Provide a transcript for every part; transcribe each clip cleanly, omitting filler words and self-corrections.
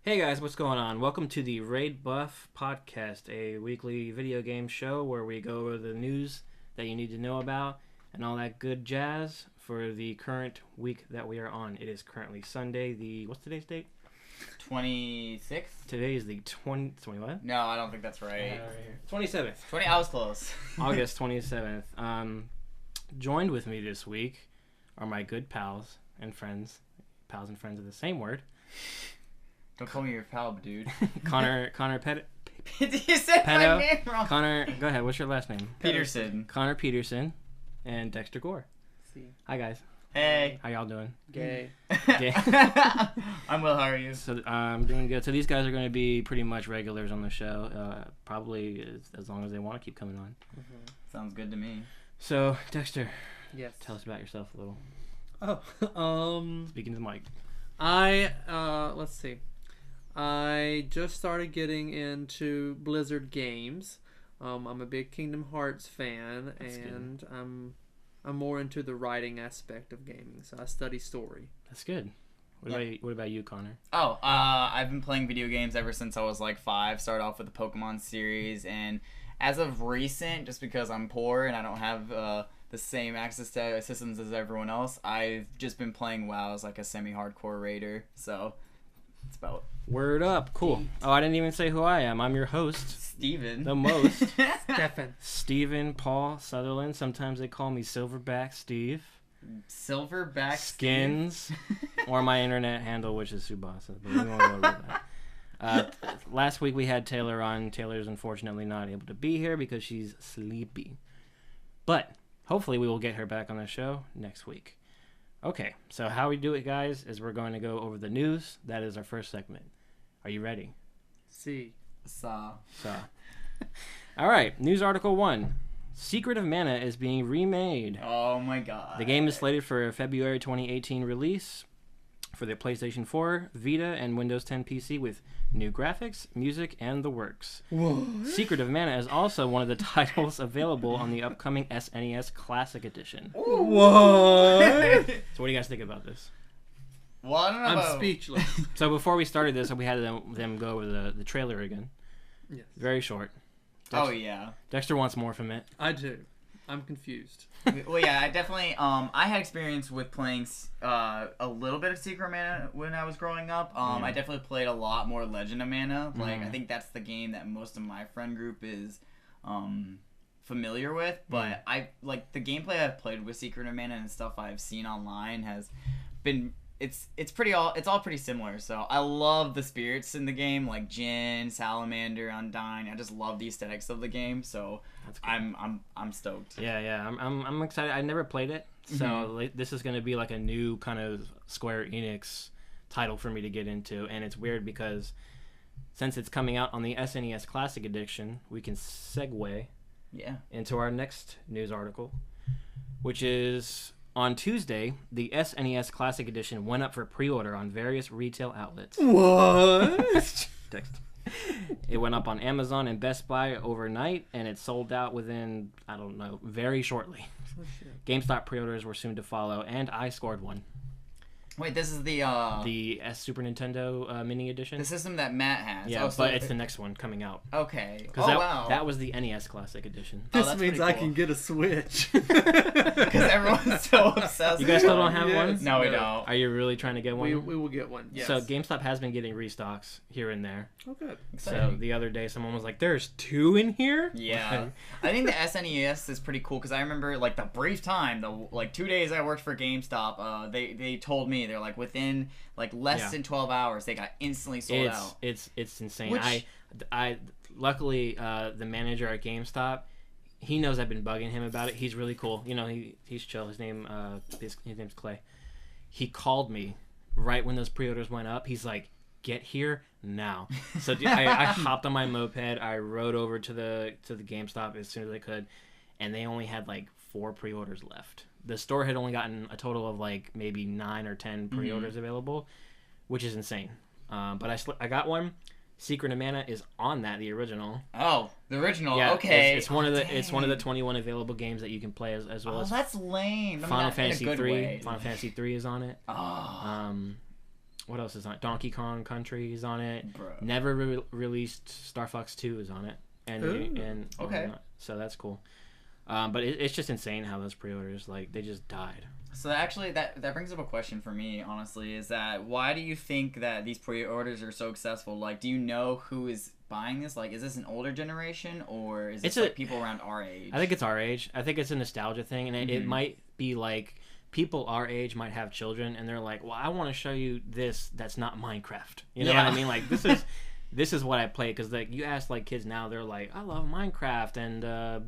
Hey guys, what's going on? Welcome to the Raid Buff Podcast, a weekly video game show where we go over the news that you need to know about and all that good jazz for the current week that we are on. It is currently Sunday, what's today's date? 26th? Today is the 20 what? No, I don't think that's right. 27th. I was close. August 27th. Joined with me this week are my good pals and friends. Pals and friends are the same word. Don't call me your pal, dude. Connor Pettit. You said my name wrong. Connor, go ahead. What's your last name? Peterson. Connor Peterson and Dexter Gore. See. Hi guys. Hey. How y'all doing? Gay. Gay. I'm Will. How are you? So I'm doing good. So these guys are going to be pretty much regulars on the show, probably as long as they want to keep coming on. Mm-hmm. Sounds good to me. So Dexter, Yes. tell us about yourself a little. Speaking to the mic. let's see. I just started getting into Blizzard games. I'm a big Kingdom Hearts fan, That's and I'm more into the writing aspect of gaming. So I study story. That's good. What about you, Connor? Oh, I've been playing video games ever since I was like 5. Started off with the Pokemon series, and as of recent, just because I'm poor and I don't have the same access to systems as everyone else, I've just been playing WoW as like a semi-hardcore raider. So it's about Word up. Cool. Oh, I didn't even say who I am. I'm your host, Steven. the most, Stefan. Stephen Paul Sutherland. Sometimes they call me Silverback Steve. Silverback Skins, or my internet handle, which is Subasa. But we won't go over that. Last week we had Taylor on. Taylor's unfortunately not able to be here because she's sleepy. But hopefully we will get her back on the show next week. Okay, so how we do it, guys, is we're going to go over the news. That is our first segment. Are you ready? See. Saw. All right, news article 1. Secret of Mana is being remade. Oh my god. The game is slated for a February 2018 release for the PlayStation 4, Vita, and Windows 10 PC with new graphics, music, and the works. What? Secret of Mana is also one of the titles available on the upcoming SNES Classic Edition. What? So what do you guys think about this? Well, I don't know I'm about... speechless. So before we started this, we had them go over the trailer again. Yes. Very short. Oh, yeah. Dexter wants more from it. I do. I'm confused. Well, yeah, I definitely... I had experience with playing a little bit of Secret of Mana when I was growing up. I definitely played a lot more Legend of Mana. Like, I think that's the game that most of my friend group is familiar with. But I like the gameplay I've played with Secret of Mana and stuff I've seen online has been... It's all pretty similar. So I love the spirits in the game, like Jinn, Salamander, Undyne. I just love the aesthetics of the game. So I'm stoked. Yeah. I'm excited. I never played it, so this is going to be like a new kind of Square Enix title for me to get into. And it's weird because since it's coming out on the SNES Classic Edition, we can segue into our next news article, which is... On Tuesday, the SNES Classic Edition went up for pre-order on various retail outlets. What? It went up on Amazon and Best Buy overnight, and it sold out within, I don't know, very shortly. Oh, shit. GameStop pre-orders were soon to follow, and I scored one. Wait, this is the Super Nintendo Mini Edition. the system that Matt has. Yeah, but it's the next one coming out. Okay. Because that was the NES Classic Edition. This that's means pretty I cool. can get a Switch. Because everyone's so obsessed. You guys still don't have one? No, we No. don't. Are you really trying to get one? we will get one. Yes. So GameStop has been getting restocks here and there. Oh, good. So the other day, someone was like, "There's 2 in here." Yeah, I think the SNES is pretty cool because I remember like the brief time, the 2 days I worked for GameStop, they told me they're like within like less than 12 hours they got instantly sold out. It's insane. Which... I luckily the manager at GameStop, he knows I've been bugging him about it. He's really cool. You know, he's chill. His name's Clay. He called me right when those pre-orders went up. He's like, "Get here now." So I hopped on my moped. I rode over to the GameStop as soon as I could, and they only had like 4 pre-orders left. The store had only gotten a total of like maybe 9 or 10 pre-orders available, which is insane. But I got one. Secret of Mana is on that, the original. Oh, the original. Yeah, okay. it's one of the 21 available games that you can play as well as that's lame. Final Fantasy 3. Final Fantasy 3 is on it. Oh. what else is on it? Donkey Kong Country is on it. Bro. Never released Star Fox 2 is on it. And okay. So that's cool. But it's just insane how those pre-orders, like, they just died. So actually, that brings up a question for me, honestly, is that why do you think that these pre-orders are so successful? Like, do you know who is buying this? Like, is this an older generation, or is this like people around our age? I think it's our age. I think it's a nostalgia thing, and it might be like people our age might have children, and they're like, well, I want to show you this that's not Minecraft. You know what I mean? Like, this is what I play, because like you ask like kids now, they're like, I love Minecraft, and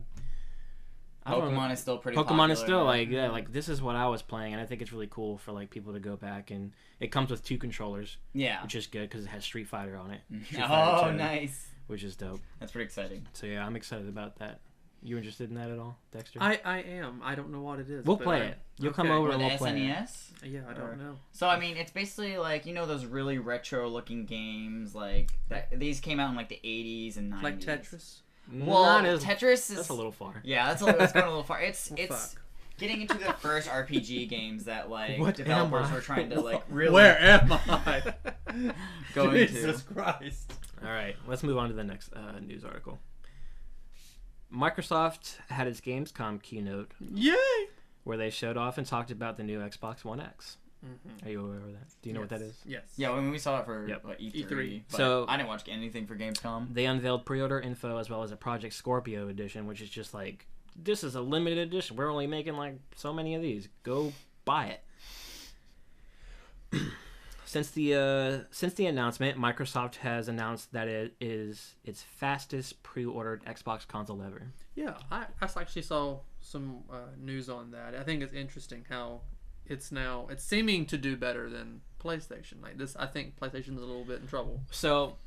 Pokemon is still pretty popular. Pokemon is still like, yeah, like this is what I was playing, and I think it's really cool for like people to go back, and it comes with 2 controllers, which is good because it has Street Fighter on it. Oh, nice. Which is dope. That's pretty exciting. So yeah, I'm excited about that. You interested in that at all, Dexter? I am. I don't know what it is. We'll play it. You'll come over and we'll play it. SNES? Yeah, I don't know. So I mean, it's basically like, you know, those really retro-looking games like that. These came out in like the 80s and 90s. Like Tetris. Well, Tetris is... That's a little far. Yeah, it's going a little far. It's getting into the first RPG games that, like, developers were trying to, like, really... Where am I? Jesus Christ. All right, let's move on to the next news article. Microsoft had its Gamescom keynote. Yay! Where they showed off and talked about the new Xbox One X. Are you aware of that? Do you know what that is? Yes. Yeah, when we saw it for E3. But so I didn't watch anything for Gamescom. They unveiled pre-order info as well as a Project Scorpio edition, which is just like, this is a limited edition. We're only making like so many of these. Go buy it. Since the announcement, Microsoft has announced that it is its fastest pre-ordered Xbox console ever. Yeah, I actually saw some news on that. I think it's interesting how it's seeming to do better than PlayStation. Like this, I think PlayStation's a little bit in trouble. So,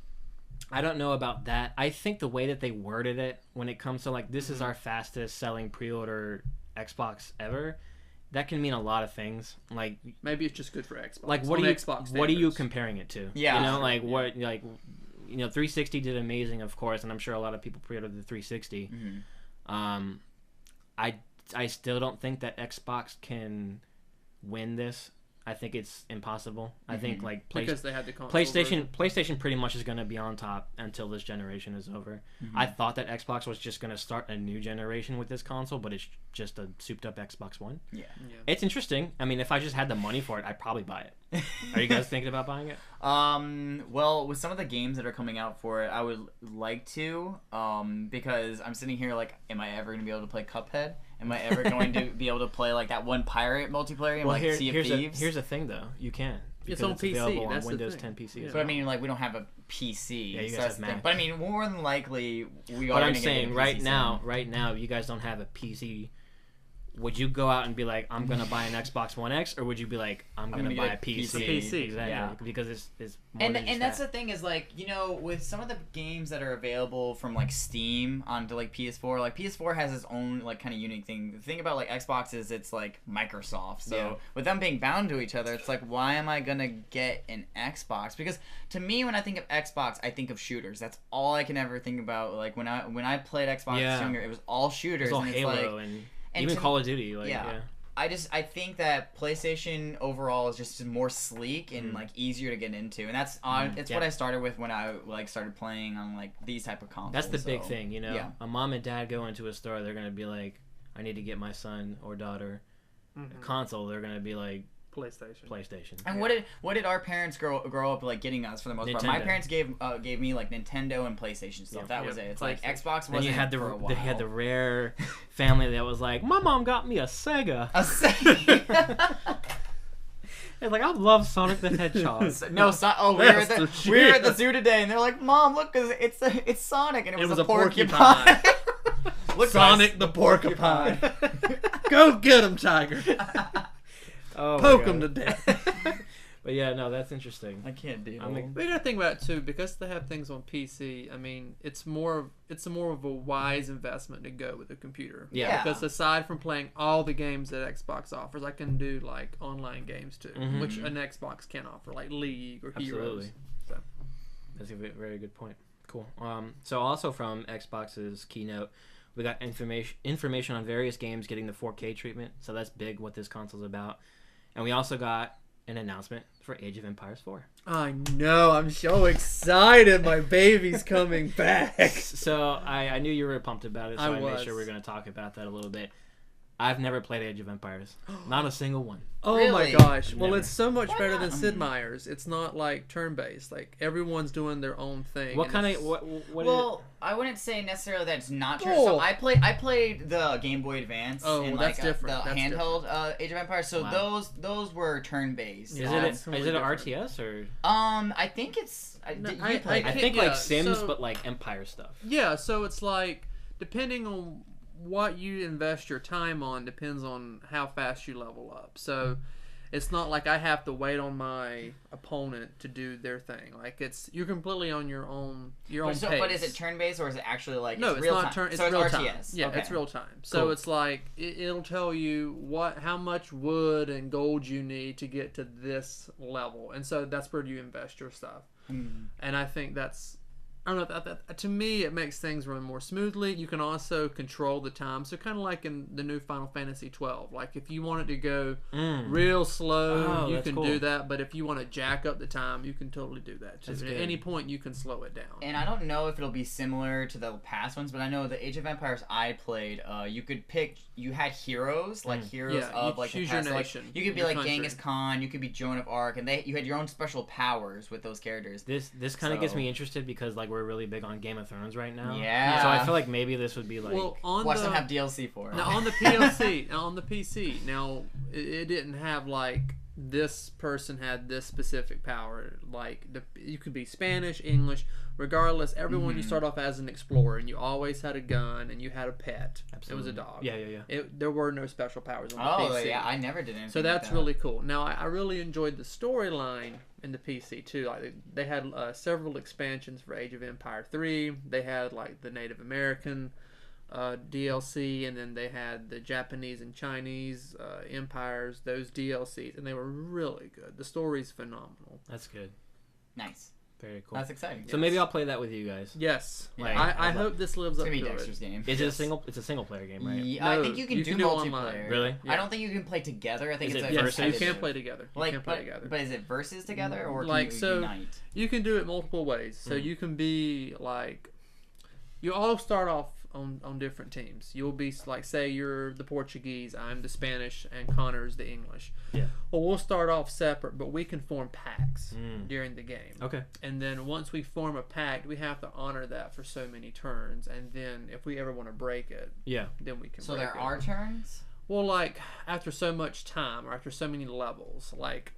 I don't know about that. I think the way that they worded it when it comes to like, this is our fastest selling pre-order Xbox ever, that can mean a lot of things. Like, maybe it's just good for Xbox. Like, what are you comparing it to? Yeah, you know, like what, like, you know, 360 did amazing, of course, and I'm sure a lot of people pre-ordered the 360. I still don't think that Xbox can win this. I think it's impossible. I think like because they had the PlayStation pretty much is going to be on top until this generation is over. I thought that Xbox was just going to start a new generation with this console, but it's just a souped up Xbox One. Yeah. It's interesting. I mean, if I just had the money for it, I'd probably buy it. Are you guys thinking about buying it? Well, with some of the games that are coming out for it, I would like to, because I'm sitting here like, am I ever going to be able to play Cuphead? Am I ever going to be able to play like that one pirate multiplayer in Sea of Thieves? Here's the thing though, you can. It's on PC. Available That's on Windows the 10 PC. Yeah. But I mean, like, we don't have a PC. Yeah, you guys have Mac. But I mean, more than likely, we are. But I'm saying right now, you guys don't have a PC. Would you go out and be like, I'm gonna buy an Xbox One X, or would you be like, I'm gonna buy a PC? PC, exactly. Yeah. Because it's more and than just that's that. the thing is, like, you know, with some of the games that are available from like Steam onto like PS4, like PS4 has its own like kind of unique thing. The thing about like Xbox is it's like Microsoft, so with them being bound to each other, it's like, why am I gonna get an Xbox? Because to me, when I think of Xbox, I think of shooters. That's all I can ever think about. Like when I played Xbox younger, it was all shooters. It was all and Halo it's like, and even Call of Duty. Like, I think that PlayStation overall is just more sleek and like easier to get into, and that's what I started with when I like started playing on like these type of consoles. That's the big thing, you know. Yeah. A mom and dad go into a store, they're gonna be like, I need to get my son or daughter a console. They're gonna be like, PlayStation. And what did our parents grow up like getting us for the most part? My parents gave me like Nintendo and PlayStation stuff. That was it. It's like Xbox wasn't. And you had for a while. They had the rare family that was like, my mom got me a Sega. A Sega. It's like, I love Sonic the Hedgehog. We were at the zoo today, and they're like, Mom, look, it's Sonic, and it was a porcupine. Look, Sonic the porcupine. Go get him, Tiger. Poke him to death. But yeah, no, that's interesting. I can't deal. We gotta think about it too, because they have things on PC. I mean, it's more of a wise investment to go with a computer. Yeah. Because aside from playing all the games that Xbox offers, I can do like online games too, which an Xbox can offer, like League or Heroes. So that's a very good point. Cool. So also from Xbox's keynote, we got information on various games getting the 4K treatment. So that's big. What this console's about. And we also got an announcement for Age of Empires 4. I know. I'm so excited. My baby's coming back. So I knew you were pumped about it, so I made was. sure we are going to talk about that a little bit. I've never played Age of Empires. Not a single one. Oh Really? my gosh. Well, Never. it's so much Why better not? than Sid Meier's. It's not like turn-based. Like, everyone's doing their own thing. What and kind it's- of what Well, I wouldn't say necessarily that it's not true. Oh. So I played the Game Boy Advance Oh, and that's like different. the That's handheld Age of Empires. So Wow. those were turn based. is That's it totally an different. RTS or I think it's. No, Did I you play? I can't- think yeah, like Sims so- but like Empire stuff. Yeah, so it's like, depending on what you invest your time on, depends on how fast you level up. So it's not like I have to wait on my opponent to do their thing. Like, you're completely on your own pace. But is it turn based or is it actually like No, it's real not time? turn. It's so real it's time. RTS. Yeah, Okay. it's real time. So Cool. it's like it'll tell you how much wood and gold you need to get to this level, and so that's where you invest your stuff. And I think that's. I don't know. That to me, it makes things run more smoothly. You can also control the time. So kind of like in the new Final Fantasy 12. Like if you want it to go real slow, Oh, you that's can cool. do that. But if you want to jack up the time, you can totally do that too. That's At good. any point, you can slow it down. And I don't know if it'll be similar to the past ones, but I know the Age of Empires I played, you could pick. You had heroes, like heroes Yeah, of you like the choose your past. So, like, nation, you could be your like country. Genghis Khan. You could be Joan of Arc, and you had your own special powers with those characters. This kind of gets So- me interested because like we're really big on Game of Thrones right now. Yeah. So I feel like maybe this would be like Well, on Watch the them have DLC for it. now on the PLC, now on the PC, now it didn't have like this person had this specific power. Like you could be Spanish, English, regardless. Everyone you start off as an explorer, and you always had a gun, and you had a pet. Absolutely. It was a dog. Yeah. There were no special powers on the Oh PC. yeah, I never did anything. So like that's that. really cool. Now I really enjoyed the storyline in the PC too. Like they had several expansions for Age of Empire 3. They had like the Native American DLC, and then they had the Japanese and Chinese empires, those DLCs, and they were really good. The story's phenomenal. That's good. nice. Very cool. That's exciting. So maybe I'll play that with you guys. Yes, Like, I I'd love- hope this lives It's up gonna to be it. Dexter's game. Is it a single? It's a single player game, right? Yeah, I No, think you can you do can do multiplayer. online. Really? I don't think you can play together. I think Is it's it a Yes, versus? you competitive. can play together. You Like, can play together. But is it versus together or Like, can you so- unite? You can do it multiple ways. So you can be like, you all start off on different teams. You'll be like, say you're the Portuguese, I'm the Spanish, and Connor's the English. Yeah. Well, we'll start off separate, but we can form packs during the game. Okay. And then once we form a pact, we have to honor that for so many turns. And then if we ever want to break it, Yeah. then we can. So break there it. are turns. Well, like after so much time or after so many levels, like.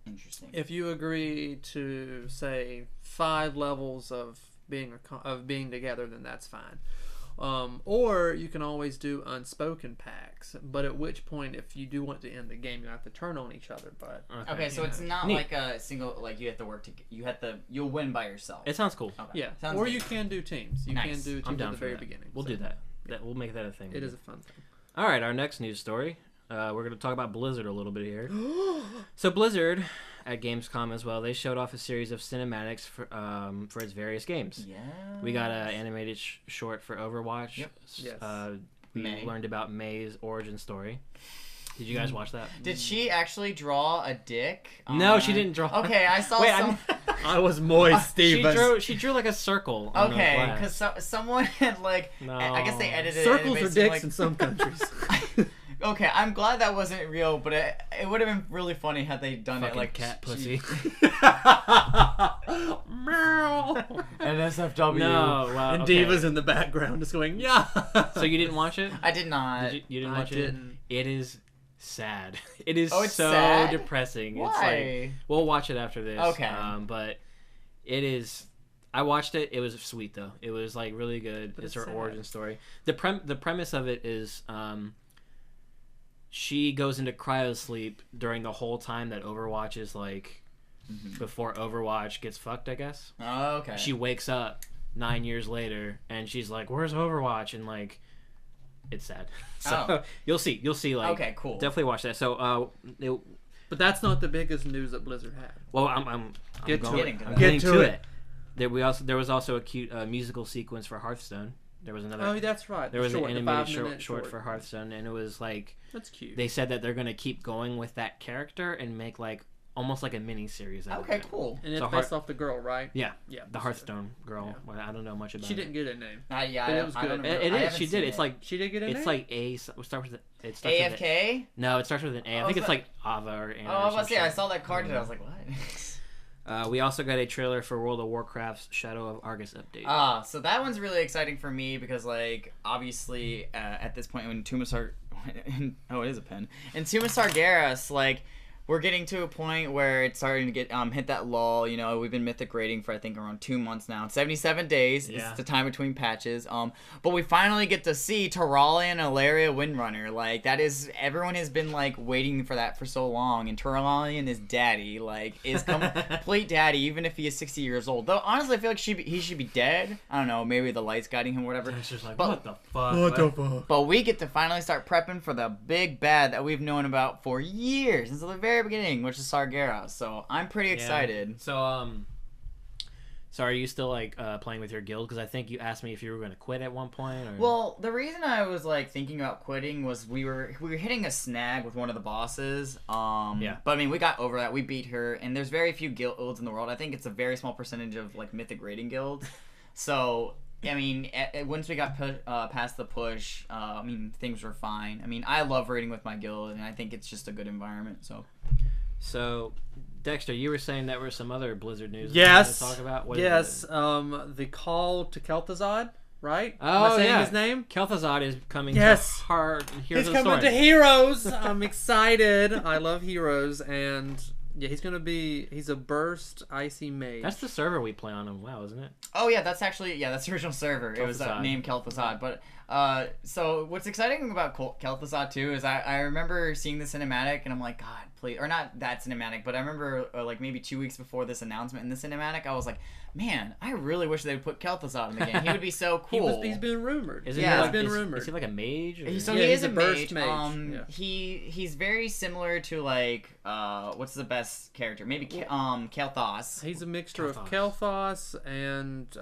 Interesting. If you agree to say 5 levels of being together, then that's fine. Or you can always do unspoken pacts, but at which point, if you do want to end the game, you have to turn on each other. But Okay, so it's not Neat. like a single. Like you have to work to. You'll win by yourself. It sounds cool. Okay. yeah, Sounds or good. you can do teams. You can Nice. do teams I'm at down the for very that. beginning. We'll so do that. We'll make that a thing. It is a fun thing. All right, our next news story. We're going to talk about Blizzard a little bit here. So Blizzard, at Gamescom as well, they showed off a series of cinematics for its various games. Yeah. We got an animated short for Overwatch. Yep. Yes. We May. learned about May's origin story. Did you guys watch that? Did she actually draw a dick? No, she didn't draw. Okay, I saw Wait, some. I was moist, She drew like a circle. On Okay, the glass. because someone had like. No. I guess they edited Circles it. are and it made it dicks seem in some countries. like, Okay, I'm glad that wasn't real, but it would have been really funny had they done Fucking it like cat she- pussy. NSFW. No, wow. And okay. Diva's in the background just going, yeah. So you didn't watch it? I did not. You didn't I watch didn't. it? It is sad. It is Oh, it's so sad? depressing. It's Why? like we'll watch it after this. Okay. But it is. I watched it. It was sweet though. It was like really good. But It's it's her sad. origin story. The premise of it is she goes into cryo sleep during the whole time that Overwatch is like before Overwatch gets fucked, I guess. Oh, okay. She wakes up 9 years later and she's like, "Where's Overwatch?" And like, it's sad. So Oh. you'll see. Like, Okay, cool. Definitely watch that. So But that's not the biggest news that Blizzard had. well, I'm Get to going, it. I'm Get getting to to it. it. There was also a cute musical sequence for Hearthstone. There was another. Oh, that's right. There was an the animated 5-minute short for Hearthstone, and it was like That's cute. they said that they're gonna keep going with that character and make like almost like a mini series. Okay, cool. And it's So based off the girl, right? Yeah, Yeah. the Hearthstone girl. Well, I don't know much about. She didn't get a name. Yeah, But it was I good. don't know. It I is. haven't She seen did. It's it. like She did get a name. it's like A. It starts with. It starts with AFK? no, it starts with an A. I think it's like Ava or Anna. Oh, I was about to say, I saw that card today. I was like, what? We also got a trailer for World of Warcraft's Shadow of Argus update. So that one's really exciting for me because, like, obviously, at this point when oh, it is a pen. In Tomb of Sargeras, like, we're getting to a point where it's starting to get hit that lull. You know, we've been mythic rating for I think around 2 months now. 77 days is the time between patches. But we finally get to see Terralion and Ilaria Windrunner. Like that is everyone has been like waiting for that for so long. And Terralion is daddy, like is complete daddy, even if he is 60 years old. Though honestly, I feel like he should be dead. I don't know, maybe the light's guiding him, or whatever. It's just like But- what the fuck? What the fuck? But we get to finally start prepping for the big bad that we've known about for years since the very beginning, which is Sargeras. So I'm pretty excited. So so are you still like playing with your guild? Because I think you asked me if you were going to quit at one point. Or... Well, the reason I was like thinking about quitting was we were hitting a snag with one of the bosses. Yeah. But I mean, we got over that. We beat her, and there's very few guilds in the world. I think it's a very small percentage of like mythic rating guilds. So. I mean, once we got past the push, I mean, things were fine. I mean, I love raiding with my guild, and I think it's just a good environment. So, Dexter, you were saying there were some other Blizzard news Yes. to talk about. What is Yes. it? The call to Kel'Thuzad, right? Oh, Am I saying yeah. his name? Kel'Thuzad is coming Yes. to Heroes He's of the coming Storm. to Heroes. I'm excited. I love Heroes, and yeah, he's a burst icy mage. That's the server we play on WoW, isn't it? Oh yeah, that's actually that's the original server. It was Kel'Thuzad. named Kel'Thuzad. But so what's exciting about Kel'Thuzad too is I remember seeing the cinematic and I'm like, God, please, or not that cinematic, but I remember like maybe 2 weeks before this announcement in the cinematic, I was like, man, I really wish they'd put Kel'Thuzad in the game. He would be so cool. He's been rumored. Is Yeah. He's been rumored. Is he like a mage? Or... So Yeah, he is he's a a burst mage. mage. Yeah. He's very similar to like what's the best character? Maybe Kael'thas. He's a mixture of Kel'Thas. Kel'Thas and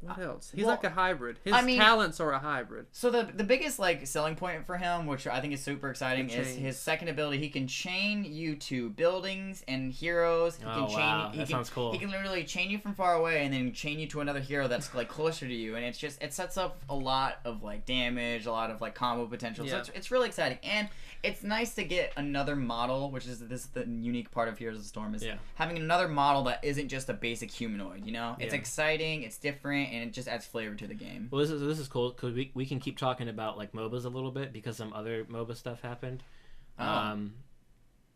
what else? He's well, like a hybrid. His I mean- talents are a hybrid. So the biggest like selling point for him, which I think is super exciting, The is chains. his second ability. He can chain you to buildings and heroes. He can Oh, chain. wow. He That can, sounds cool. He can literally chain you from far away and then chain you to another hero that's like closer to you, and it's just it sets up a lot of like damage, a lot of like combo potential. Yeah. So it's really exciting, and it's nice to get another model, which is the unique part of Heroes of the Storm is having another model that isn't just a basic humanoid. You know, it's Yeah. exciting, it's different, and it just adds flavor to the game. Well, this is cool because we can keep talking about like MOBAs a little bit because some other MOBA stuff happened. Oh.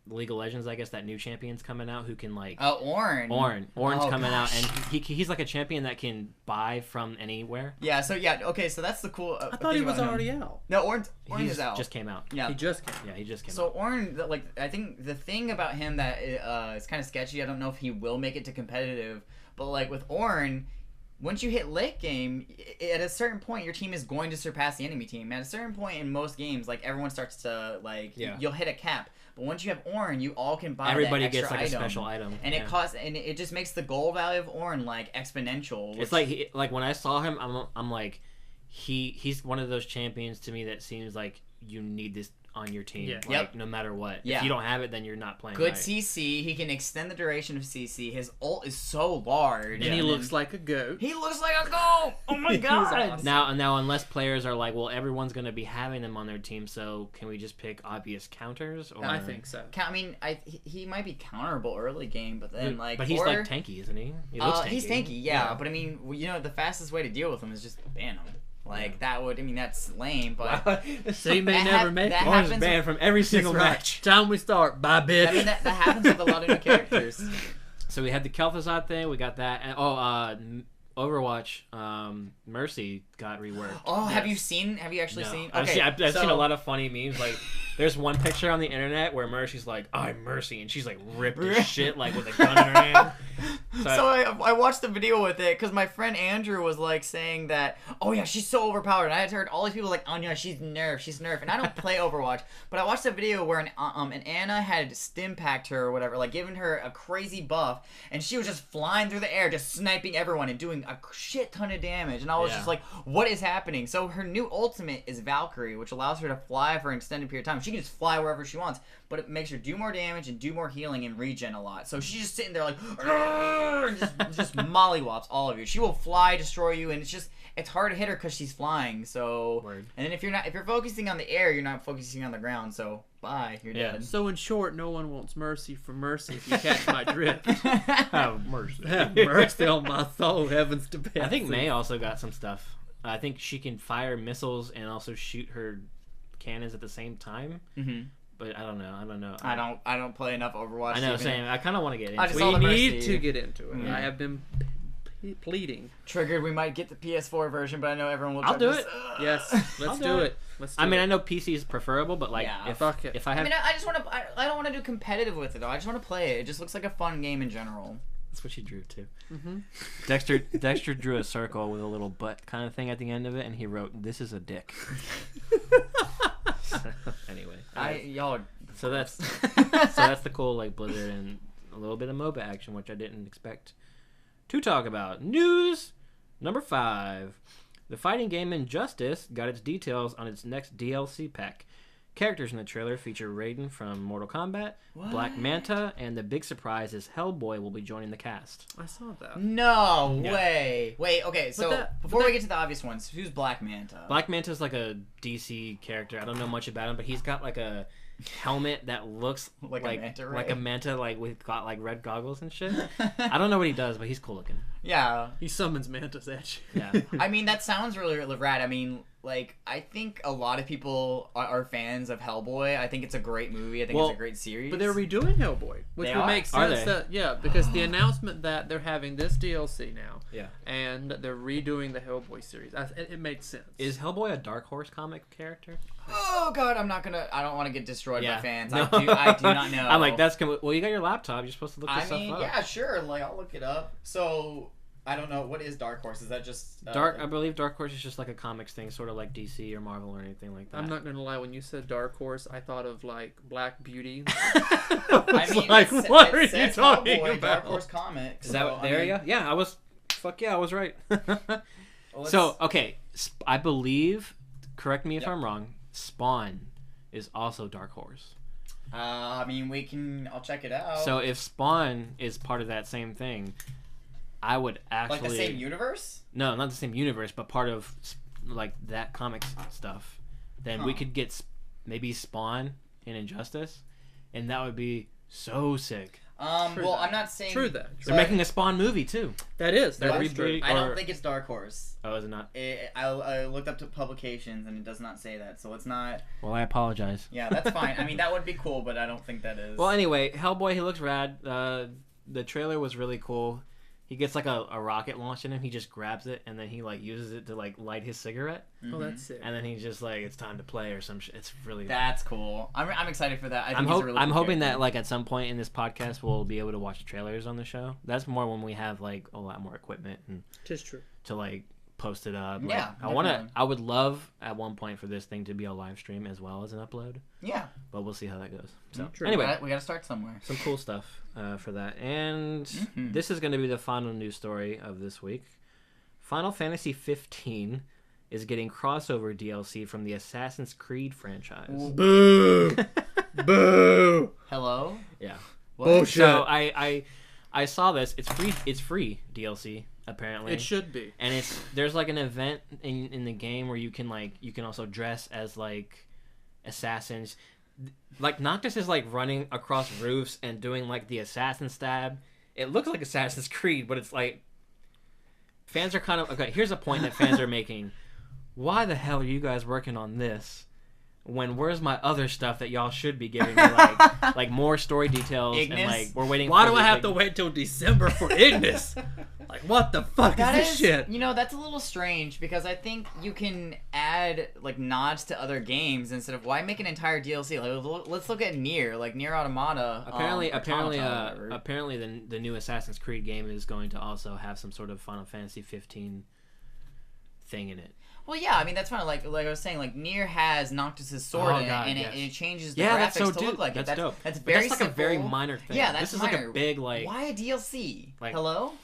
League of Legends, I guess that new champion's coming out who can like Ornn. Ornn's Oh, coming gosh. out and he's like a champion that can buy from anywhere. Yeah, so yeah, okay, so that's the cool I thought he thing was about him. already out. No, Ornn He's is out. just came out. Yeah. He just came. Yeah, he just came So out. Ornn, like, I think the thing about him that is kind of sketchy, I don't know if he will make it to competitive, but like with Ornn, once you hit late game, at a certain point, your team is going to surpass the enemy team. At a certain point in most games, like, everyone starts to, like, you'll hit a cap. But once you have Ornn, you all can buy Everybody that extra gets like item. a special item. And yeah. it costs, and it just makes the goal value of Ornn, like, exponential. It's like like when I saw him, I'm like, he's one of those champions to me that seems like you need this on your team. Yeah. Like, Yep. no matter what. Yeah. If you don't have it, then you're not playing. good right. CC. He can extend the duration of CC. His ult is so large. And he looks like a goat. He looks like a goat! Oh my He's god! awesome. Now, unless players are like, well, everyone's going to be having them on their team, so can we just pick obvious counters? Or... I think so. I mean, he might be counterable early game, but then like, but he's or, like tanky, isn't he? He looks tanky. he's tanky, yeah. But I mean, you know, the fastest way to deal with him is just ban him. Like that would, I mean, that's lame, but So he may That never hap- make that it. Orange happens banned from every single That's right. match. Time we start. Bye, bitch. I mean, that happens with a lot of new characters. So we had the Kel'Thuzad thing. We got that. And, Overwatch, Mercy got reworked. Oh, have you actually No. seen? I've Okay, seen, I've seen a so- lot of funny memes. Like, there's one picture on the internet where Mercy's like, "I'm Mercy," and she's like ripped as shit, like with a gun in her hand. So I watched the video with it because my friend Andrew was like saying that, oh yeah, she's so overpowered. And I had heard all these people like, oh yeah, she's nerfed. And I don't play Overwatch, but I watched a video where an Anna had stim packed her or whatever, like giving her a crazy buff, and she was just flying through the air, just sniping everyone and doing a shit ton of damage. And I was just like, what is happening? So her new ultimate is Valkyrie, which allows her to fly for an extended period of time. She can just fly wherever she wants, but it makes her do more damage and do more healing and regen a lot. So she's just sitting there like, and just mollywops all of you. She will fly, destroy you, and it's hard to hit her because she's flying. So, and then if you're focusing on the air, you're not focusing on the ground. So bye, you're dead. So in short, no one wants mercy for mercy. If you catch my drift, Have mercy. have mercy on my soul, heavens to Betsy. I think May also got some stuff. I think she can fire missiles and also shoot her cannons at the same time. Mm-hmm. But I don't know. I don't play enough Overwatch. I know, same. I kind of want to get into I it. just saw We the need mercy. to get into it. Mm. I have been pleading. Triggered. We might get the PS4 version, but I know everyone will. I'll do this. it. Yes, let's do it. Let's do I mean, it. I know PC is preferable, but like, Yeah, fuck it. if I I have, mean, I just want to. I don't want to do competitive with it though. I just want to play it. It just looks like a fun game in general. that's what she drew too. Mm-hmm. Dexter drew a circle with a little butt kind of thing at the end of it, and he wrote, "This is a dick." Anyway, Y'all. so that's the cool like Blizzard and a little bit of MOBA action, which I didn't expect to talk about. News number 5: the fighting game Injustice got its details on its next DLC pack. Characters in the trailer feature Raiden from Mortal Kombat, Black Manta, and the big surprise is Hellboy will be joining the cast. I saw that. No Yeah. way. Wait. Okay. So before we get to the obvious ones, who's Black Manta? Black Manta's like a DC character. I don't know much about him, but he's got like a helmet that looks Like a manta ray? like a manta, like with got like red goggles and shit. I don't know what he does, but he's cool looking. Yeah. He summons mantis at you. Yeah. I mean, that sounds really, really rad. I mean, like, I think a lot of people are fans of Hellboy. I think it's a great movie. I think it's a great series. But they're redoing Hellboy, which They would are? make Are sense. they? Because the announcement that they're having this DLC now, Yeah. and they're redoing the Hellboy series, it made sense. Is Hellboy a Dark Horse comic character? Oh God, I don't want to get destroyed by fans. No. I do not know. I'm like, well, you got your laptop. You're supposed to look this stuff up. yeah, sure. Like, I'll look it up. So, I don't know. What is Dark Horse? Is that just I believe Dark Horse is just like a comics thing, sort of like DC or Marvel or anything like that. I'm not gonna lie. When you said Dark Horse, I thought of like Black Beauty. I mean, like, it what are you says talking Hellboy, about? Dark Horse Comics. Is that so, there you go? Yeah, I was. Fuck yeah, I was right. Well, So okay, I believe. Correct me if I'm wrong. Spawn is also Dark Horse. I mean, I'll check it out. So if Spawn is part of that same thing, I would actually like the same universe? No, not the same universe, but part of like that comics stuff. Then we could get maybe Spawn in Injustice, and that would be so sick. Well, I'm not saying. True that. They're making a Spawn movie too. That is. They're That is true. rebooting. I don't think it's Dark Horse. Oh, is it not? I looked up to publications and it does not say that, so it's not. Well, I apologize. Yeah, that's fine. I mean, that would be cool, but I don't think that is. Well, anyway, Hellboy, he looks rad. The trailer was really cool. He gets like a rocket launched in him. He just grabs it and then he like uses it to like light his cigarette. Oh, that's sick. And then he's just like, it's time to play or some shit. It's really. That's cool. I'm excited for that. I'm he's a really I'm cool hoping character. that like at some point in this podcast we'll be able to watch trailers on the show. That's more when we have like a lot more equipment and Tis true. to like post it up. Yeah, Like, I would love at one point for this thing to be a live stream as well as an upload. Yeah. But we'll see how that goes. So True. anyway, We gotta start somewhere. some cool stuff for that. And this is going to be the final news story of this week. Final Fantasy 15 is getting crossover DLC from the Assassin's Creed franchise. Boo! Boo! Hello? Yeah. Bullshit. So I saw this. It's free DLC apparently. It should be. And there's like an event in the game where you can also dress as like assassins. Like Noctis is like running across roofs and doing like the assassin stab. It looks like Assassin's Creed, but it's like fans are kind of okay. Here's a point that fans are making. Why the hell are you guys working on this? When where's my other stuff that y'all should be giving me like more story details Ignis? and like we're waiting. Why for do I have to wait till December for Ignis? Like, what the fuck is this shit? You know, that's a little strange because I think you can add like nods to other games instead of why make an entire DLC. Like, let's look at Nier, like Nier Automata. Apparently, the new Assassin's Creed game is going to also have some sort of Final Fantasy 15 thing in it. Well, yeah, I mean that's fine. Like I was saying, like Nier has Noctis' sword in it, and it changes the graphics to look like it. That's dope. That's very like simple. A very minor thing. Yeah, that's this is minor. like a big like. Why a DLC? Like, hello.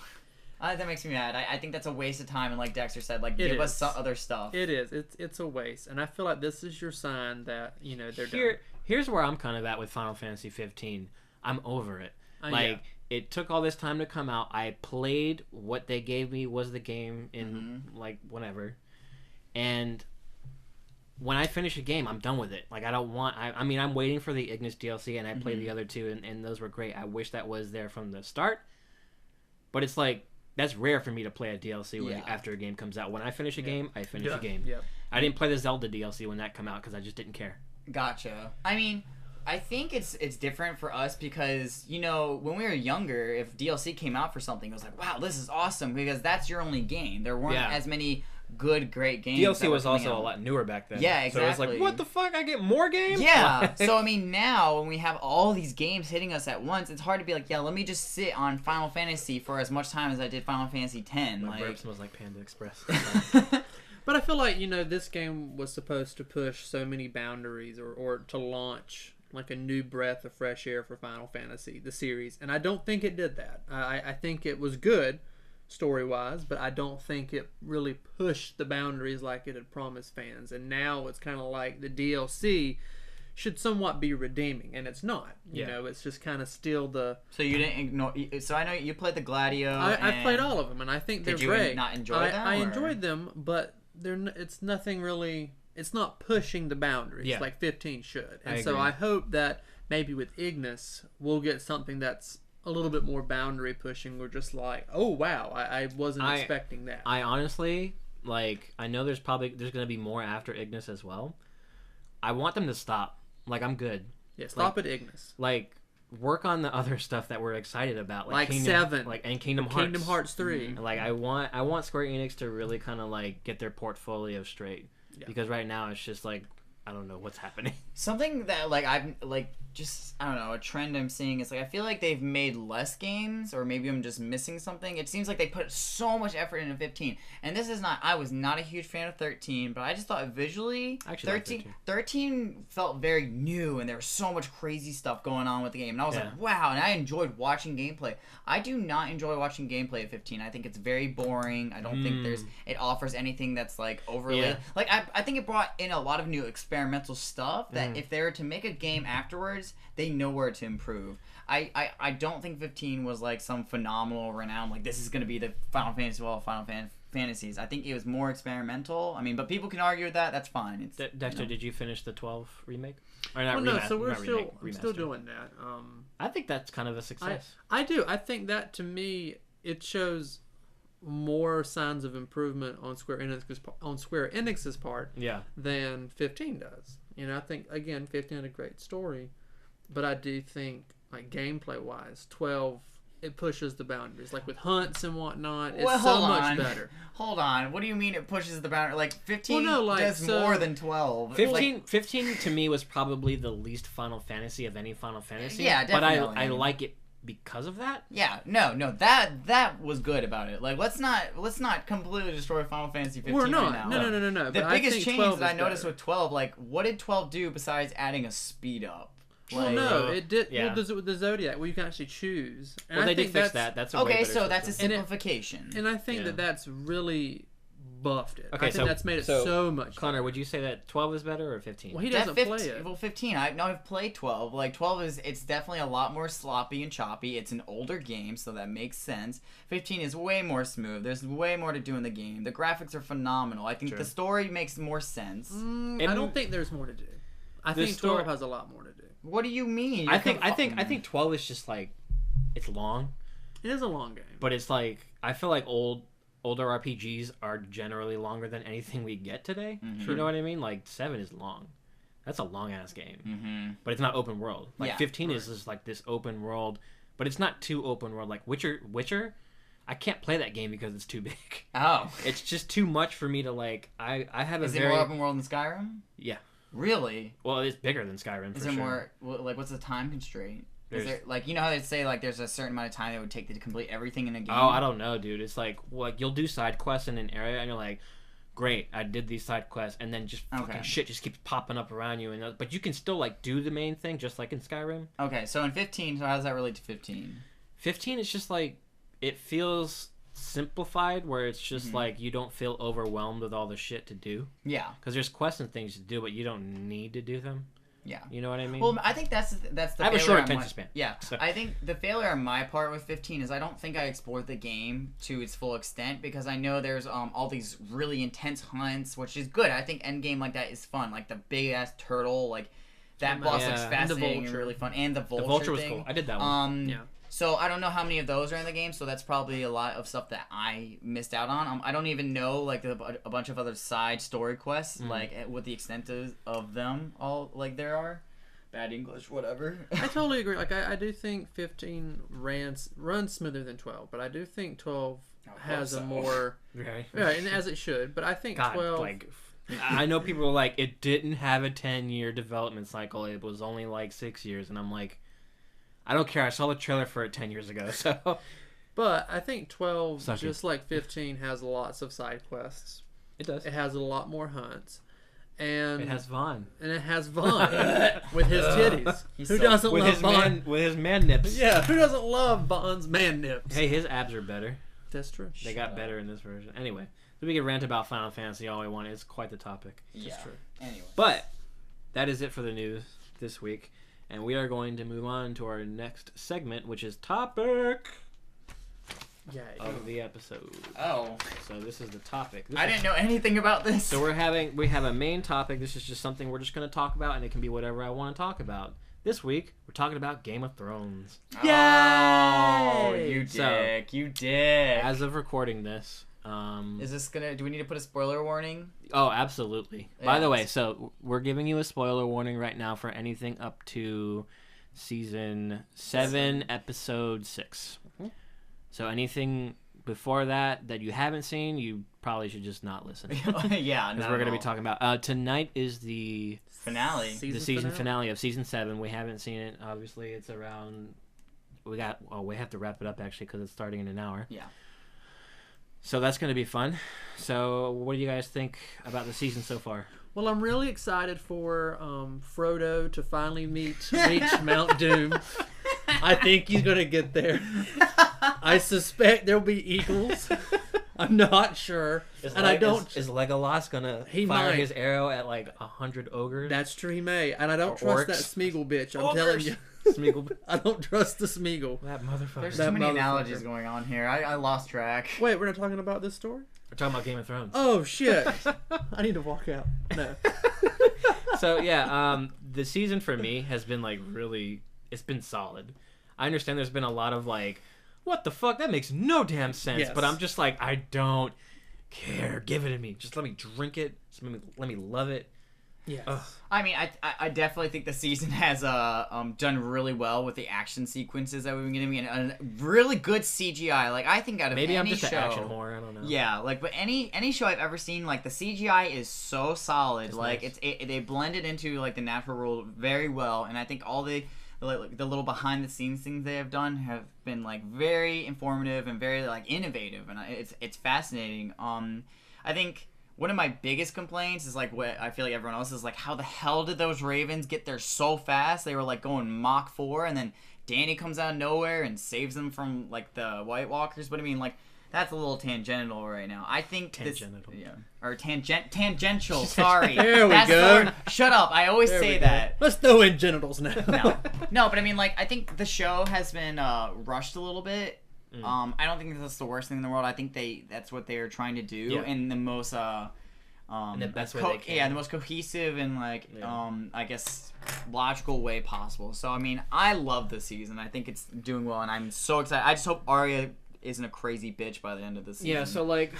That makes me mad. I think that's a waste of time. And like Dexter said, like give us some other stuff. It is. It's a waste, and I feel like this is your sign that they're done. Here's where I'm kind of at with Final Fantasy 15. I'm over it. It took all this time to come out. I played what they gave me was the game in like whatever. And when I finish a game, I'm done with it. Like, I don't want... I mean, I'm waiting for the Ignis DLC, and I played the other two, and those were great. I wish that was there from the start. But it's like, that's rare for me to play a DLC after a game comes out. When I finish a game, I finish a game. Yep. I didn't play the Zelda DLC when that came out, because I just didn't care. Gotcha. I mean... I think it's different for us because, you know, when we were younger, if DLC came out for something, it was like, wow, this is awesome, because that's your only game. There weren't as many great games. DLC was also a lot newer back then. Yeah, exactly. So it was like, what the fuck? I get more games? Yeah. So, I mean, now, when we have all these games hitting us at once, it's hard to be like, yeah, let me just sit on Final Fantasy for as much time as I did Final Fantasy X. My burp smells like Panda Express. But I feel like, this game was supposed to push so many boundaries or to launch like a new breath of fresh air for Final Fantasy, the series. And I don't think it did that. I think it was good story-wise, but I don't think it really pushed the boundaries like it had promised fans. And now it's kind of like the DLC should somewhat be redeeming, and it's not. You know, it's just kind of still the... So you didn't ignore... So I know you played the Gladio. I played all of them, and I think they're great. Did you not enjoy them? I enjoyed them, but it's nothing really... It's not pushing the boundaries like 15 should. And so I hope that maybe with Ignis, we'll get something that's a little bit more boundary pushing. We're just like, oh, wow, I wasn't expecting that. I honestly, like, I know there's going to be more after Ignis as well. I want them to stop. Like, I'm good. Yeah, stop at Ignis. Like, work on the other stuff that we're excited about. Like Kingdom, 7. And Kingdom Hearts. Kingdom Hearts 3. Like, I want Square Enix to really kind of, like, get their portfolio straight. Yeah. Because right now it's just like, I don't know what's happening. Something that like I've like just I don't know, a trend I'm seeing is like I feel like they've made less games, or maybe I'm just missing something. It seems like they put so much effort into 15, and this is not. I was not a huge fan of 13, but I just thought visually 13 felt very new, and there was so much crazy stuff going on with the game, and I was like, wow, and I enjoyed watching gameplay. I do not enjoy watching gameplay at 15. I think it's very boring. I don't think it offers anything that's like overly like I think it brought in a lot of new experimental stuff that if they were to make a game afterwards, they know where to improve. I don't think 15 was like some phenomenal renown, like this is going to be the Final Fantasy of all Final Fantasies. I think it was more experimental. I mean, but people can argue with that. That's fine. It's, Dexter, did you finish the 12 remake? Or not no, so we're still doing that. I think that's kind of a success. I do. I think that, to me, it shows more signs of improvement on Square Enix's part than 15 does. I think, again, 15 had a great story, but I do think, like, gameplay-wise, 12, it pushes the boundaries. Like, with hunts and whatnot, it's so much better. Hold on. What do you mean it pushes the boundary? Like, 15 does more than 12. 15 to me was probably the least Final Fantasy of any Final Fantasy. Yeah, definitely. But I like it because of that. Yeah, no, that was good about it. Like, let's not completely destroy Final Fantasy 15 We're not. right now. No. The biggest change that I noticed with 12, like, what did 12 do besides adding a speed up? Well, no, it did. Yeah. Well, the Zodiac, where you can actually choose. And they did fix that. That's a okay. So that's a simplification. And I think that's really buffed it. Okay, I think that's made it so much. Connor, would you say that 12 is better or 15? Well, he doesn't play it. Well, 15. I've played 12. Like 12 it's definitely a lot more sloppy and choppy. It's an older game, so that makes sense. 15 is way more smooth. There's way more to do in the game. The graphics are phenomenal. I think the story makes more sense. I don't think there's more to do. I think 12 has a lot more to do. What do you mean? I think 12 is just like, it's long. It is a long game. But it's like, I feel like older RPGs are generally longer than anything we get today. Mm-hmm. You know what I mean? Like 7 is long. That's a long ass game. Mm-hmm. But it's not open world. Like 15 is just like this open world, but it's not too open world. Like Witcher, I can't play that game because it's too big. Oh. It's just too much for me to like. I have a Is very it more open world than Skyrim? Yeah. Really? Well, it's bigger than Skyrim. Is For there sure. more like what's the time constraint? Is There's- there like you know how they say like there's a certain amount of time it would take to complete everything in a game? Oh, I don't know, dude. It's like you'll do side quests in an area, and you're like, great, I did these side quests, and then just fucking shit just keeps popping up around you, but you can still like do the main thing just like in Skyrim. Okay, so in 15, so how does that relate to 15? 15, it's just like it feels simplified, where it's just like you don't feel overwhelmed with all the shit to do. Yeah. Because there's quests and things to do, but you don't need to do them. Yeah. You know what I mean? Well, I think that's the. I have a short failure on attention my- span. Yeah, So- I think the failure on my part with 15 is I don't think I explored the game to its full extent because I know there's all these really intense hunts, which is good. I think endgame like that is fun, like the big ass turtle, like that boss looks Yeah. And the fascinating and vulture. really fun, and the vulture. the vulture was thing. cool. I did that one. Yeah. So I don't know how many of those are in the game, so that's probably a lot of stuff that I missed out on. I don't even know like a bunch of other side story quests, like what the extent of them all like there are. Bad English, whatever. I totally agree. Like I do think 15 runs smoother than 12, but I do think 12 has a more Right. and as it should. But I think God, 12. like, I know people are like, it didn't have a 10-year development cycle. It was only like 6 years, and I'm like, I don't care. I saw the trailer for it 10 years ago, so But I think 12, Suck it. just like 15, has lots of side quests. it does. It has a lot more hunts. And It has Vaughn and it has Vaughn with his titties. He's Who so- doesn't with love his Vaughn? man nips. Yeah, who doesn't love Vaughn's man nips? Hey, his abs are better. That's true. They got better in this version. Anyway, so we can rant about Final Fantasy all we want. It's quite the topic. Yeah. true. Anyway. But that is it for the news this week, and we are going to move on to our next segment, which is topic Yeah. of the episode. Oh, So this is the topic. I didn't know anything about this. So we have a main topic. This is just something we're just going to talk about, and it can be whatever I want to talk about. This week, we're talking about Game of Thrones. Oh, Yay! you So, dick. You dick. As of recording this, Is this gonna? Do we need to put a spoiler warning? oh, absolutely. Yeah. By the way, so we're giving you a spoiler warning right now for anything up to season 7, episode 6. Mhm. So anything before that you haven't seen, you probably should just not listen. Yeah, Because we're going to be talking about tonight is the finale. season finale of season 7. We haven't seen it. Obviously, it's around. We have to wrap it up actually because it's starting in an hour. Yeah. So that's going to be fun. So what do you guys think about the season so far? Well, I'm really excited for Frodo to finally reach Mount Doom. I think he's gonna get there. I suspect there'll be eagles. I'm not sure, I don't. Is Legolas gonna He fire might. his arrow at like 100 ogres? That's true, he may, and I don't Or trust that orcs. Smeagol bitch. I'm Ogres. telling you, Smeagol. I don't trust the Smeagol. That motherfucker. There's That too many motherfucker. analogies going on here. I lost track. Wait, we're not talking about this story? We're talking about Game of Thrones. Oh shit! I need to walk out. No. So yeah, the season for me has been like really, it's been solid. I understand there's been a lot of like, what the fuck? That makes no damn sense. Yes. But I'm just like, I don't care. Give it to me. Just let me drink it. Just let me love it. Yes. Ugh. I mean, I definitely think the season has done really well with the action sequences that we've been getting and really good CGI. Like I think out of Maybe any I'm just show, an action whore. I don't know. Yeah, like but any show I've ever seen, like the CGI is so solid. It's like nice. they blended into like the natural world very well, and I think all the little behind the scenes things they have done have been like very informative and very like innovative, and it's fascinating. I think one of my biggest complaints is like what I feel like everyone else is like, how the hell did those ravens get there so fast? They were like going Mach 4, and then Danny comes out of nowhere and saves them from like the White Walkers. But I mean, like that's a little tangential right now. I think Tangential. or tangential. Sorry, There we That's go. The word. Shut up! I always There we say go. that. Let's throw in genitals now. No, but I mean, like, I think the show has been rushed a little bit. Mm. I don't think that's the worst thing in the world. I think that's what they are trying to do Yeah. in the most In the best way they can. Yeah, the most cohesive and like Yeah. I guess logical way possible. So I mean, I love this season. I think it's doing well, and I'm so excited. I just hope Arya isn't a crazy bitch by the end of the season. Yeah. So like,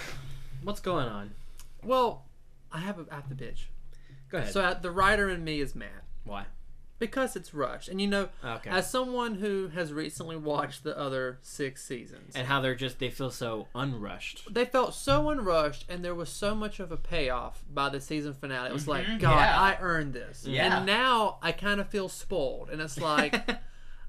what's going on? Well, I have the bitch. Go ahead. So the writer in me is mad. Why? because it's rushed. And Okay. as someone who has recently watched the other 6 seasons, And how they feel so unrushed. they felt so unrushed, and there was so much of a payoff by the season finale. It was like, God, yeah. I earned this. Yeah. And now I kind of feel spoiled. And it's like,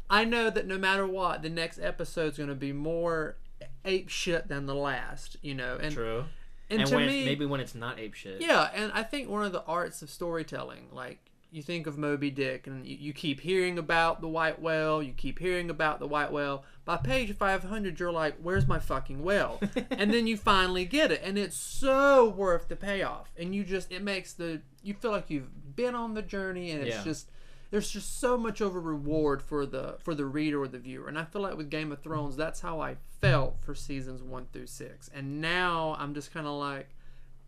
I know that no matter what, the next episode's going to be more ape shit than the last, And, True. And to me, maybe when it's not ape shit. yeah, and I think one of the arts of storytelling, like, you think of Moby Dick, and you keep hearing about the white whale, you keep hearing about the white whale. By page 500, you're like, where's my fucking whale? And then you finally get it, and it's so worth the payoff. And you feel like you've been on the journey, and it's just, there's just so much of a reward for the reader or the viewer. And I feel like with Game of Thrones, that's how I felt for seasons 1 through 6. And now I'm just kind of like,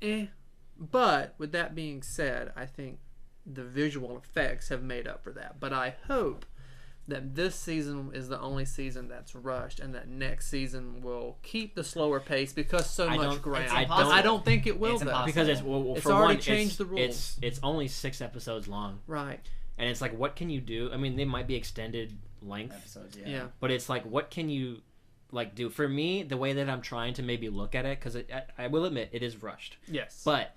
eh. But with that being said, I think the visual effects have made up for that. But I hope that this season is the only season that's rushed, and that next season will keep the slower pace because so much ground. I don't think it will, though. Because it's for already one, changed the rules. It's only 6 episodes long. Right. And it's like, what can you do? I mean, they might be extended length episodes. Yeah. But it's like, what can you do? For me, the way that I'm trying to maybe look at it, because I will admit it is rushed. Yes. But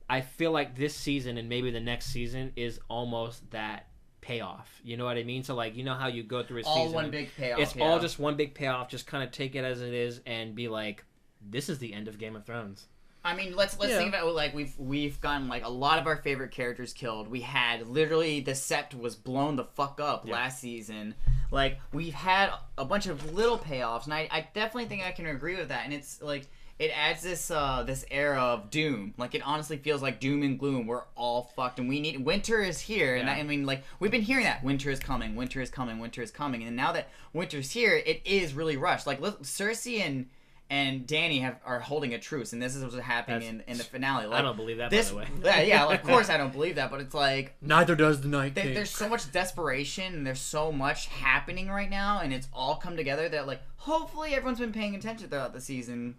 I feel like this season and maybe the next season is almost that payoff. You know what I mean? So like, how you go through a season. All one big payoff. It's all just one big payoff. Just kind of take it as it is and be like, this is the end of Game of Thrones. I mean, let's think about it. Like we've gotten like a lot of our favorite characters killed. We had literally the Sept was blown the fuck up last season. Like we've had a bunch of little payoffs, and I definitely think I can agree with that. And it's like it adds this this era of doom. Like it honestly feels like doom and gloom. We're all fucked, and we need winter is here. And I mean, like we've been hearing that winter is coming, winter is coming, winter is coming. And now that winter's here, it is really rushed. Like Cersei and Danny are holding a truce, and this is what's happening in the finale. Like, I don't believe that, by the way. Yeah, of course I don't believe that, but it's like... Neither does the Night King. There's so much desperation, and there's so much happening right now, and it's all come together that, like, hopefully everyone's been paying attention throughout the seasons,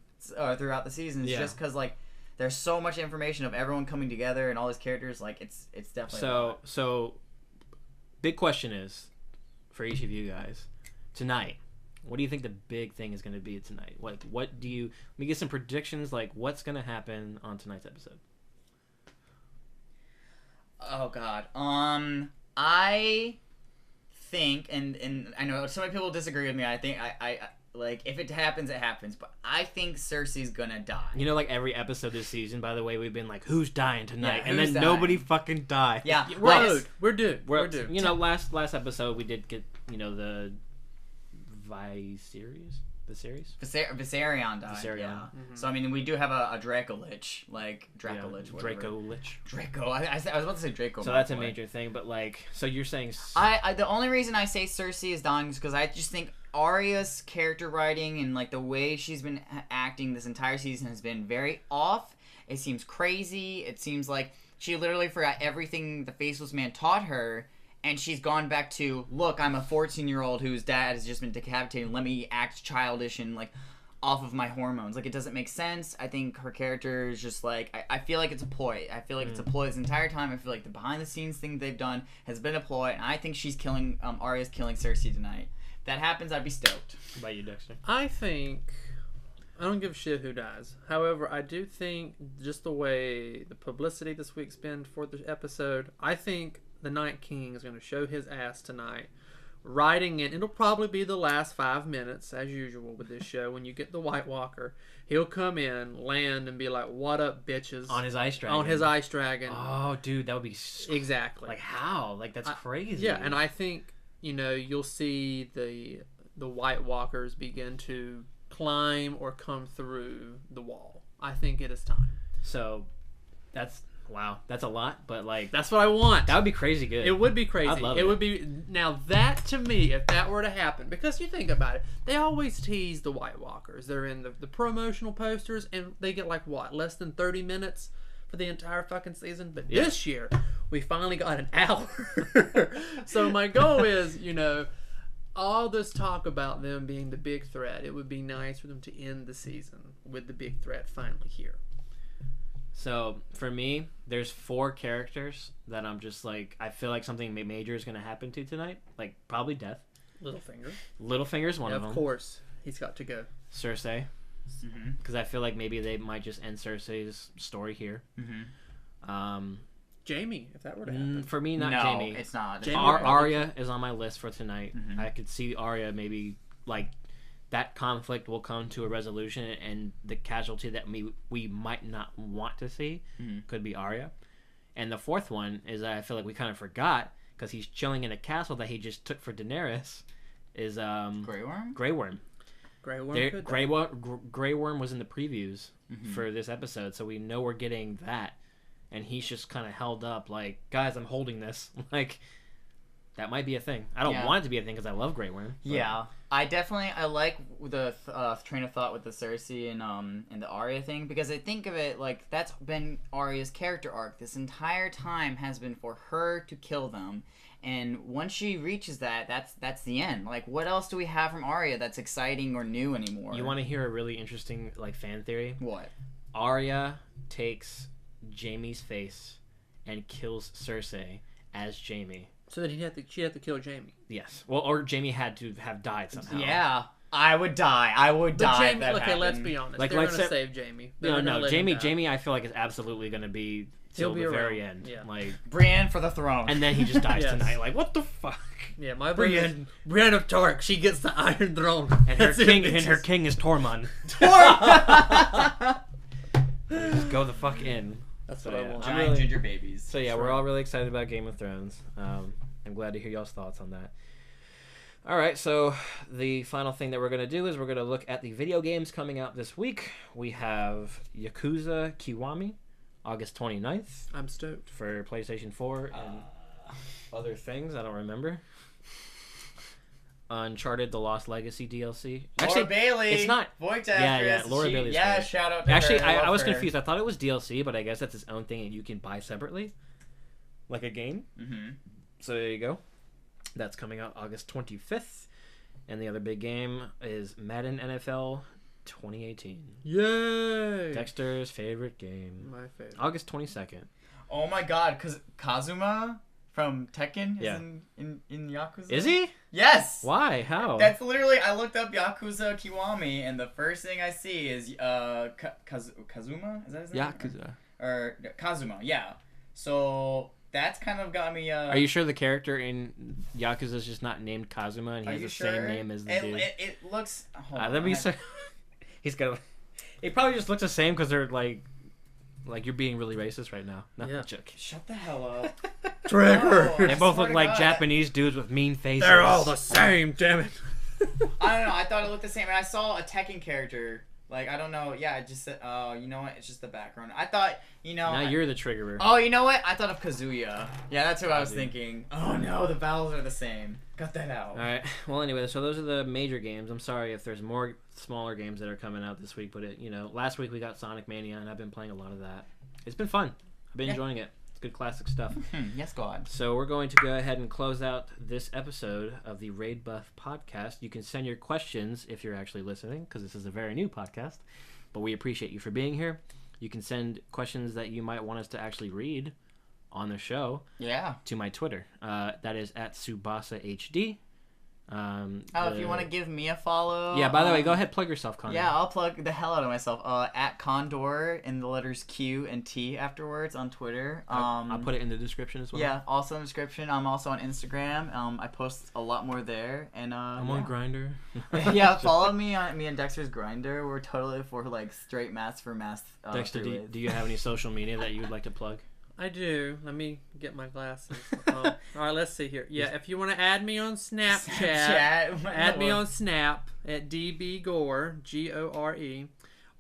just because, like, there's so much information of everyone coming together and all these characters, like, it's definitely So, big question is, for each of you guys, tonight... What do you think the big thing is going to be tonight? Like, let me get some predictions, like, what's going to happen on tonight's episode? Oh, God. I think, and I know so many people disagree with me, I think, I like, if it happens, it happens, but I think Cersei's gonna die. Like, every episode this season, by the way, we've been like, who's dying tonight? Yeah, and then nobody fucking died. Yeah, We're doomed. We're doomed. Last episode, we did get, the... Viserion died. Yeah. Mm-hmm. So I mean, we do have a Draco-lich, like Draco-lich. Yeah, Draco-lich. Draco. I was about to say Draco. So that's a major thing, but like, so you're saying? The only reason I say Cersei is dying is because I just think Arya's character writing and like the way she's been acting this entire season has been very off. It seems crazy. It seems like she literally forgot everything the Faceless Man taught her. And she's gone back to, look, I'm a 14-year-old whose dad has just been decapitated. Let me act childish and, like, off of my hormones. Like, it doesn't make sense. I think her character is just, like, I feel like it's a ploy. I feel like it's a ploy this entire time. I feel like the behind-the-scenes thing they've done has been a ploy. And I think she's Arya's killing Cersei tonight. If that happens, I'd be stoked. What about you, Dexter? I don't give a shit who dies. However, I do think just the way the publicity this week's been for the episode, I think the Night King is going to show his ass tonight, riding in. It'll probably be the last 5 minutes, as usual with this show. When you get the White Walker, he'll come in, land, and be like, "What up, bitches?" On his ice dragon. On his ice dragon. Oh, dude, that would be exactly. Like how? Like that's crazy. Yeah, and I think you'll see the White Walkers begin to climb or come through the wall. I think it is time. So, that's a lot, but like that's what I want. That would be crazy good. It would be crazy. I'd love it. It would be. Now that to me, if that were to happen, because you think about it, they always tease the White Walkers. They're in the promotional posters, and they get like what, less than 30 minutes for the entire fucking season. But this year, we finally got an hour. So my goal is, all this talk about them being the big threat. It would be nice for them to end the season with the big threat finally here. So for me, there's 4 characters that I'm just like, I feel like something major is gonna happen to tonight. Like probably death. Littlefinger. Littlefinger's one of them. Of course, he's got to go. Cersei, because I feel like maybe they might just end Cersei's story here. Jamie, if that were to happen. For me, not no, Jamie. it's not. Jamie Arya is on my list for tonight. I could see Arya maybe like that conflict will come to a resolution, and the casualty that we might not want to see could be Arya. And the 4th one is that I feel like we kind of forgot because he's chilling in a castle that he just took for Daenerys. Is Grey Worm? Grey Worm. Grey Worm. Grey Worm was in the previews for this episode, so we know we're getting that. And he's just kind of held up like, guys, I'm holding this. Like, that might be a thing. I don't want it to be a thing because I love Grey Worm. But... Yeah, I like the train of thought with the Cersei and the Arya thing, because I think of it like that's been Arya's character arc. This entire time has been for her to kill them, and once she reaches that, that's the end. Like, what else do we have from Arya that's exciting or new anymore? You want to hear a really interesting like fan theory? What? Arya takes Jaime's face and kills Cersei as Jaime. So then she'd have to kill Jamie. Yes. Well, or Jaime had to have died somehow. Yeah. I would die. But Jamie, if that okay, happened. let's be honest. Like, They're let's going to say- save Jamie. No, Jaime I feel like is absolutely going to be till He'll be the very around. end. Yeah. Like, Brienne for the throne. and then he just dies Yes. tonight. Like, what the fuck? Yeah, my Brienne of Tark, she gets the Iron Throne. And her king is Tormund. Just go the fuck in. That's So, what yeah. I want. Giant ginger babies. So yeah, we're all really excited about Game of Thrones. I'm glad to hear y'all's thoughts on that. All right, so the final thing that we're going to do is we're going to look at the video games coming out this week. We have Yakuza Kiwami, August 29th. I'm stoked. For PlayStation 4 and other things. I don't remember. Uncharted: The Lost Legacy DLC. Laura Bailey. It's not. Voice Yeah, actress. Laura Bailey's Yeah, great. shout out to Actually, her. I love was her. confused. I thought it was DLC, but I guess that's its own thing and you can buy separately. Like a game. Mm-hmm. So there you go. That's coming out August 25th. And the other big game is Madden NFL 2018. Yay! Dexter's favorite game. My favorite. August 22nd. Oh my god, because Kazuma from Tekken is Yeah. in Yakuza? Is he? Yes! Why? How? That's literally, I looked up Yakuza Kiwami, and the first thing I see is Kazuma? Is that his name? Yakuza. Or Kazuma, yeah. So that's kind of got me. Are you sure the character in Yakuza is just not named Kazuma and he has the same name as the dude? It looks. Hold on, That'd be so. He's got. He probably just looks the same because they're like you're being really racist right now. No, Yeah. joke. Shut the hell up. Trigger. Oh, They I both swear look to like God. Japanese dudes with mean faces. They're all the same, damn it. I don't know. I thought it looked the same, and I saw a Tekken character. Like, I don't know. Yeah, it just said. You know what? It's just the background. I thought. Now you're the triggerer. Oh, you know what? I thought of Kazuya. Yeah, that's what I was Kazuya. thinking. Oh no, the vowels are the same. Cut that out. All right. Well, anyway, so those are the major games. I'm sorry if there's more smaller games that are coming out this week, but last week we got Sonic Mania, and I've been playing a lot of that. It's been fun. I've been enjoying it. It's good classic stuff. Yes, God. So we're going to go ahead and close out this episode of the Raid Buff podcast. You can send your questions if you're actually listening, because this is a very new podcast, but we appreciate you for being here. You can send questions that you might want us to actually read on the show to my Twitter. That is at SubasaHD. If you want to give me a follow. Yeah, by the way, go ahead, plug yourself, Connor. Yeah, I'll plug the hell out of myself. At Condor in the letters Q and T afterwards on Twitter. I'll put it in the description as well. Yeah, also in the description. I'm also on Instagram. I post a lot more there. And I'm on Grindr. Yeah, follow me on me and Dexter's Grinder. We're totally for like straight maths for math. Dexter, do you have any social media that you would like to plug? I do. Let me get my glasses. All right, let's see here. Yeah, if you want to add me on Snapchat, add me on Snap at dbgore, Gore,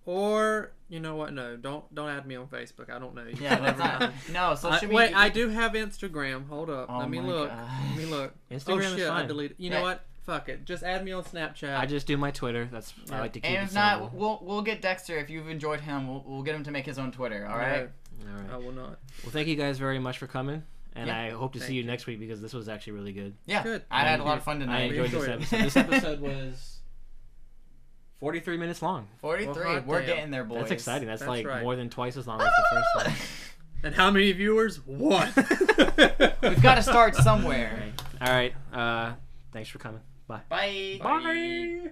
or you know what? No, don't add me on Facebook. I don't know you. Yeah, that's not. No, social media. Wait, I do have Instagram. Hold up. Oh Let me my look. God. Let me look. Instagram is shit, I fine. deleted. You know what? Fuck it. Just add me on Snapchat. I just do my Twitter. I like to keep And it if simple. not, we'll get Dexter. If you've enjoyed him, we'll get him to make his own Twitter. All right. All right. I will not. Well, thank you guys very much for coming, and Yeah, I hope to see thank you you. next week because this was actually really good. Yeah. Good. I had a lot of fun I tonight. enjoyed this enjoyed it. episode. This episode was 43 minutes long. 43. Well, We're damn. getting there, boys. That's exciting. That's like right. more than twice as long as the first one. And how many viewers? One. We've got to start somewhere. All right. Thanks for coming. Bye. Bye. Bye.